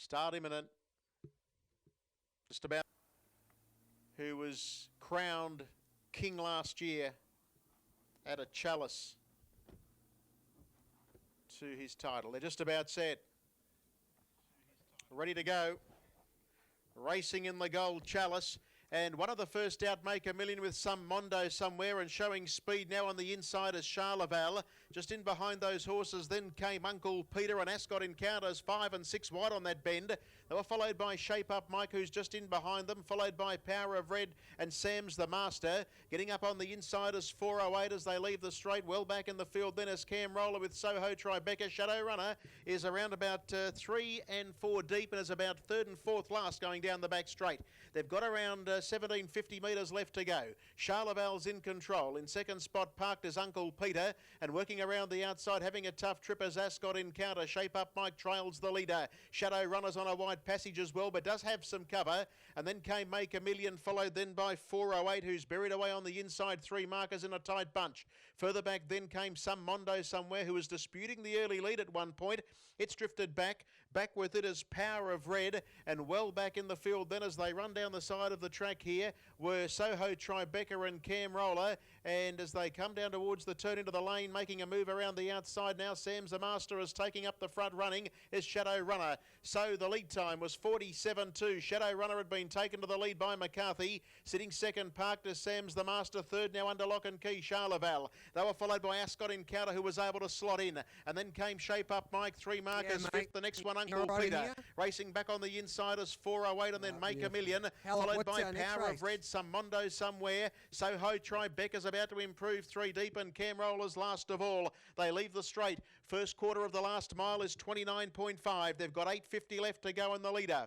Start imminent. Just about. Who was crowned king last year at a Chalice to his title. They're just about set. Ready to go. Racing in the gold Chalice. And one of the first out make a million with some Mondo somewhere and showing speed now on the inside is Charleval. Just in behind those horses then came Uncle Peter and Ascot Encounters 5 and 6 wide on that bend. They were followed by Shape Up Mike, who's just in behind them, followed by Power of Red and Sam's the Master. Getting up on the inside is 408 as they leave the straight. Well back in the field then is Cam Roller with Soho Tribeca. Shadow Runner is around about 3 and 4 deep and is about 3rd and 4th last going down the back straight. They've got around 1750 metres left to go. Charleval's in control. In second spot parked is Uncle Peter, and working around the outside having a tough trip as Ascot Encounter. Shape Up Mike trails the leader. Shadow Runner's on a wide passage as well, but does have some cover. And then came Make a Million, followed then by 408, who's buried away on the inside. 3 markers in a tight bunch. Further back then came some Mondo somewhere, who was disputing the early lead at one point. It's drifted back. Back with it is Power of Red, and well back in the field then as they run down the side of the track here were Soho Tribeca and Cam Roller, and as they come down towards the turn into the lane, making a move around the outside now, Sam's the Master is taking up the front. Running is Shadow Runner. So the lead time was 47.2. Shadow Runner had been taken to the lead by McCarthy. Sitting second parked is Sam's the Master. Third now under lock and key, Charleval. They were followed by Ascot Encounter, who was able to slot in, and then came Shape Up Mike. 3 markers, fifth. The next one, Uncle Peter. Racing back on the inside is 408, and then Make a Million, followed by Power of Red, some Mondo somewhere. Soho Tribeca's about to improve 3 deep, and Cam Rollers last of all. They leave the straight. First quarter of the last mile is 29.5. They've got 850 left to go in the leader.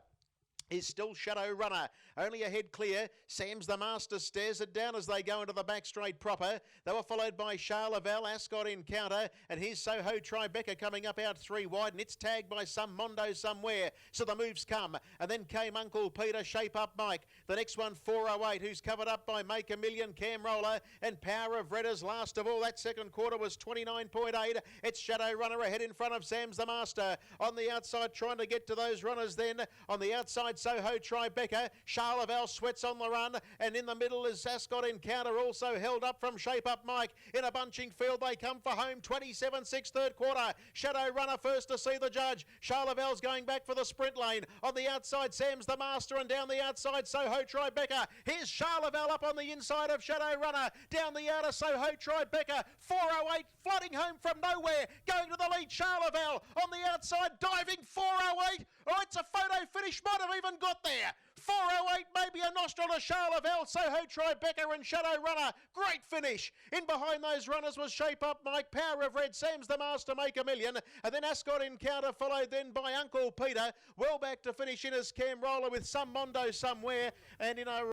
Is still Shadow Runner. Only ahead clear. Sam's the Master stares it down as they go into the back straight proper. They were followed by Charleval, Ascot Encounter, and here's Soho Tribeca coming up out 3 wide, and it's tagged by some Mondo somewhere. So the moves come, and then came Uncle Peter, Shape Up Mike. The next one, 408, who's covered up by Make a Million, Cam Roller, and Power of Red is last of all. That second quarter was 29.8. It's Shadow Runner ahead in front of Sam's the Master. On the outside, trying to get to those runners then. On the outside, Soho Tribeca. Charleval sweats on the run, and in the middle is Ascot Encounter, also held up from Shape Up Mike. In a bunching field they come for home. 27.6 third quarter. Shadow Runner first to see the judge. Charleval's going back for the sprint lane. On the outside Sam's the Master, and down the outside Soho Tribeca. Here's Charleval up on the inside of Shadow Runner. Down the outer Soho Tribeca. 408 flooding home from nowhere. Going to the lead Charleval. On the outside diving 408. Oh, it's a photo finish. Might have even got there. 408, maybe a nostril to Charleval, Soho Tribeca and Shadow Runner. Great finish. In behind those runners was Shape Up Mike, Power of Red, Sam's the Master, Make a Million, and then Ascot Encounter followed then by Uncle Peter. Well back to finish in as Cam Roller with some Mondo somewhere, and in a